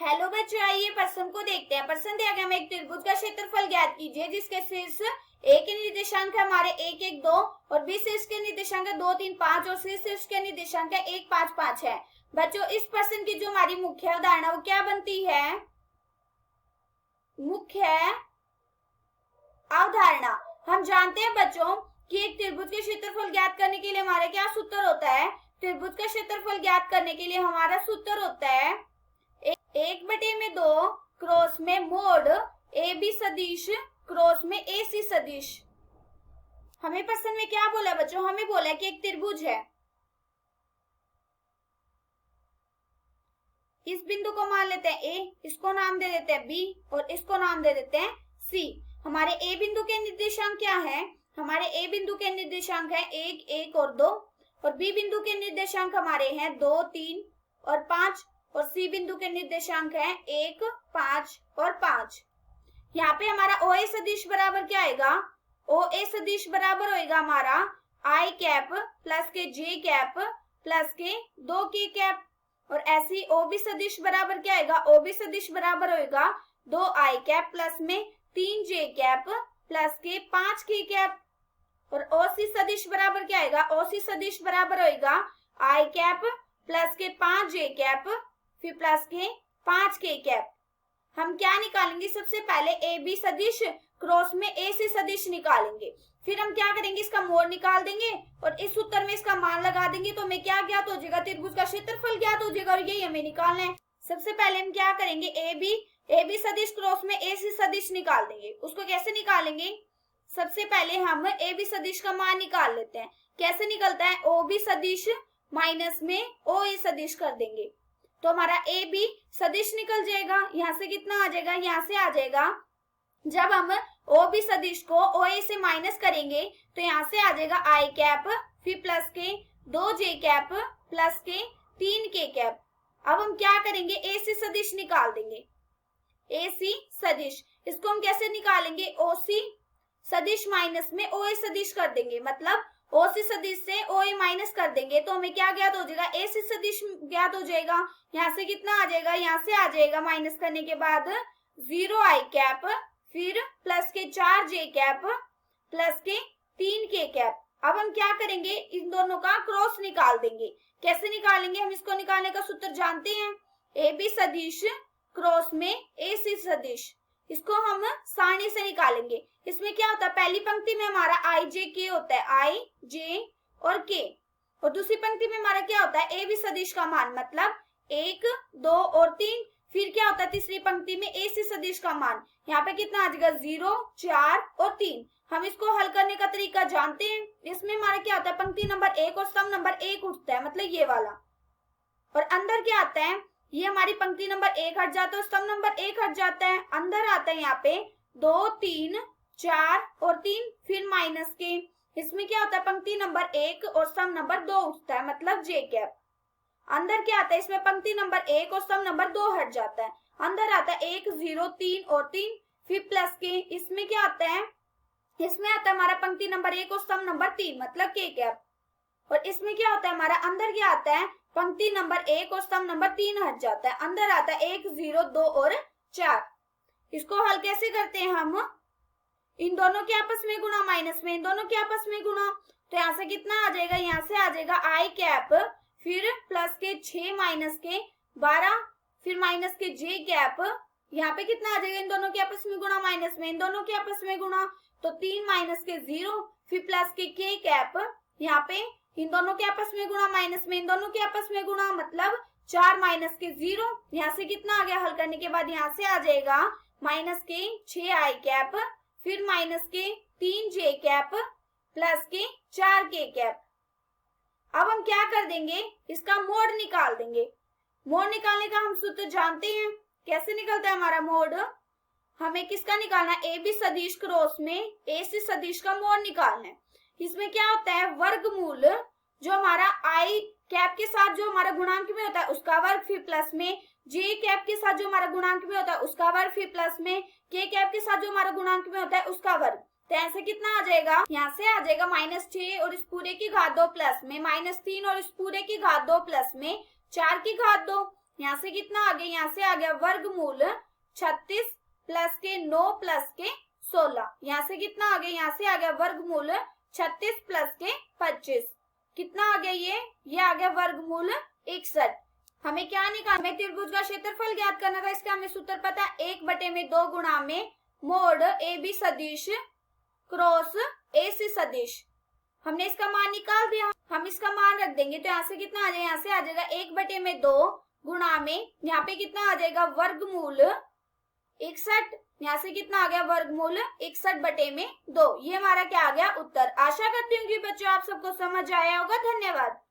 Hello बच्चों, आइए प्रश्न को देखते हैं। प्रश्न दिया गया हमें एक त्रिभुज का क्षेत्रफल ज्ञात कीजिए जिसके शीर्ष ए के निर्देशांक है हमारे 1 1 2 और बी शीर्ष के निर्देशांक है 2 3 5 और सी शीर्ष के निर्देशांक है 1 5 5 है। बच्चों इस प्रश्न की जो हमारी मुख्य अवधारणा वो क्या बनती है? मुख्य अवधारणा हम जानते हैं बच्चों कि एक त्रिभुज के क्षेत्रफल ज्ञात करने के लिए हमारा क्या सूत्र होता है? त्रिभुज का क्षेत्रफल ज्ञात करने के लिए हमारा सूत्र होता है 1/2 क्रॉस में मोड ए बी सदिश क्रॉस में ए सी सदिश। हमें प्रश्न में क्या बोला बच्चों? हमें बोला कि एक त्रिभुज है, इस बिंदु को मान लेते हैं ए, इसको नाम दे देते हैं बी और इसको नाम दे देते हैं सी। हमारे ए बिंदु के निर्देशांक क्या है? हमारे ए बिंदु के निर्देशांक है 1 1 और 2 और बी बिंदु के निर्देशांक हमारे हैं 2 3 और 5 और सी बिंदु के निर्देशांक है 1 5 और 5। यहाँ पे हमारा ओ ए सदिश बराबर क्या आएगा? ओ ए सदिश बराबर होएगा हमारा आई कैप प्लस के जे कैप प्लस के 2 के कैप और ऐसी ओ बी सदिश बराबर क्या आएगा? ओ बी सदिश बराबर होएगा 2 आई कैप प्लस में 3 जे कैप प्लस के 5 के कैप और ओ सी सदिश बराबर क्या आएगा? ओ सी सदिश बराबर होएगा आई कैप प्लस के 5 जे कैप फिर प्लस के 5 के कैप। हम क्या निकालेंगे? सबसे पहले ए बी सदिश क्रॉस में ए सी सदिश निकालेंगे, फिर हम क्या करेंगे? इसका मोड निकाल देंगे और इस सूत्र में इसका मान लगा देंगे तो हमें क्या ज्ञात हो जाएगा? त्रिभुज का क्षेत्रफल ज्ञात हो जाएगा और यही हमें निकालना है। सबसे पहले हम क्या करेंगे? ए बी सदिश क्रॉस में ए सी सदिश निकाल देंगे। उसको कैसे निकालेंगे? सबसे पहले हम ए बी सदिश का मान निकाल लेते हैं। कैसे निकलता है? ओ बी सदिश माइनस में ओ ए सदिश कर देंगे तो हमारा ए बी सदिश निकल जाएगा। यहाँ से कितना आ जाएगा? यहाँ से आ जाएगा, जब हम ओ बी सदिश को ओ ए से माइनस करेंगे तो यहाँ से आ जाएगा आई कैप फिर प्लस के 2 जे कैप प्लस के 3 के कैप। अब हम क्या करेंगे? ए सी सदिश निकाल देंगे। ए सी सदिश इसको हम कैसे निकालेंगे? ओ सी सदिश माइनस में ओ ए सदिश कर देंगे, मतलब ओ सी सदिश से ओ ए माइनस कर देंगे तो हमें क्या ज्ञात हो जाएगा? ए सी सदिश ज्ञात हो जाएगा। यहाँ से कितना आ जाएगा? यहाँ से आ जाएगा माइनस करने के बाद 0 आई कैप फिर प्लस के 4 जे कैप प्लस के 3 के कैप। अब हम क्या करेंगे? इन दोनों का क्रॉस निकाल देंगे। कैसे निकालेंगे? हम इसको निकालने का सूत्र जानते हैं, ए बी सदिश क्रॉस में ए सी सदिश। इसको हम सारणी से निकालेंगे। इसमें क्या होता है? पहली पंक्ति में हमारा आई जे के होता है, आई जे और के, और दूसरी पंक्ति में हमारा क्या होता है? ए बी सदिश का मान, मतलब 1 2 और 3। फिर क्या होता है? तीसरी पंक्ति में ए सी सदिश का मान। यहाँ पे कितना आ जाएगा? 0 4 और 3। हम इसको हल करने का तरीका जानते हैं। इसमें हमारा क्या होता है? पंक्ति नंबर 1 और स्तंभ नंबर 1 उठता है, मतलब ये वाला, और अंदर क्या आता है? ये हमारी पंक्ति नंबर 1 हट जाता है, स्तंभ नंबर 1 हट जाता है। अंदर आता है यहाँ पे 2 3 4 और 3 फिर माइनस के। इसमें क्या होता है? पंक्ति नंबर 1 और स्तंभ नंबर 2 उठता है, मतलब जे कैप। अंदर क्या आता है? इसमें पंक्ति नंबर 1 और स्तंभ नंबर 2 हट जाता है। अंदर आता है 1 0 3 और 3 फिर प्लस के। इसमें क्या आता है? इसमें आता है हमारा पंक्ति नंबर 1 और स्तंभ नंबर 3, मतलब के कैप। और इसमें क्या होता है? हमारा अंदर क्या आता है? पंक्ति नंबर 1 और स्तंभ नंबर 3 हट जाता है। अंदर आता है 1 0 2 और 4। इसको हल कैसे करते हैं हम? इन दोनों के आपस में गुणा, माइनस में इन दोनों के आपस में गुणा। तो यहाँ से कितना आ जाएगा? यहाँ से आ जाएगा आई कैप फिर प्लस के 6 माइनस के 12 फिर माइनस के जे कैप। यहाँ पे कितना आ जाएगा? इन दोनों के आपस में गुणा, माइनस में इन दोनों के आपस में गुणा, तो 3 माइनस के 0 फिर प्लस के कैप। यहाँ पे इन दोनों के आपस में गुणा, माइनस में इन दोनों के आपस में गुणा, मतलब 4 माइनस के 0। यहाँ से कितना आ गया? हल करने के बाद यहाँ से आ जाएगा माइनस के 6 आई कैप फिर माइनस के 3 जे कैप प्लस के 4 के कैप। अब हम क्या कर देंगे? इसका मोड निकाल देंगे। मोड निकालने का हम सूत्र जानते हैं। कैसे निकलता है हमारा मोड? हमें किसका निकालना है? ए बी सदिश क्रॉस में ए सी सदिश का मोड निकालना है। इसमें क्या होता है? वर्गमूल, जो हमारा आई कैप के साथ जो हमारा गुणांक में होता है उसका वर्ग फिर प्लस में जे कैप के साथ जो हमारा गुणांक में होता है उसका वर्ग फिर प्लस में के कैप के साथ जो हमारा गुणांक में होता है उसका वर्ग। तो ऐसे कितना आ जाएगा? यहाँ से आ जाएगा -6 और इस पूरे की घात 2 प्लस में -3 और इस पूरे की घात 2 प्लस में 4 की घात 2। यहाँ से कितना आ गया, यहाँ से आ गया वर्गमूल 36 प्लस के 9 प्लस के 16। यहाँ से कितना आ गया, यहाँ से आ गया वर्गमूल 36 प्लस के 25। कितना आ गया ये आ गया वर्गमूल 61। हमें क्या निकालना, हमें त्रिभुज का क्षेत्रफल ज्ञात करना था। इसका हमें सूत्र पता है, 1/2 गुणा में मोड ए बी सदिश क्रॉस ए सी सदिश। हमने इसका मान निकाल दिया, हम इसका मान रख देंगे तो यहाँ से कितना आ जाएगा, यहाँ से आ जाएगा 1/2 गुणा में यहाँ पे कितना आ जाएगा वर्गमूल 61। यहाँ से कितना आ गया वर्गमूल 61/2। ये हमारा क्या आ गया उत्तर। आशा करती हूँ कि बच्चों आप सबको समझ आया होगा। धन्यवाद।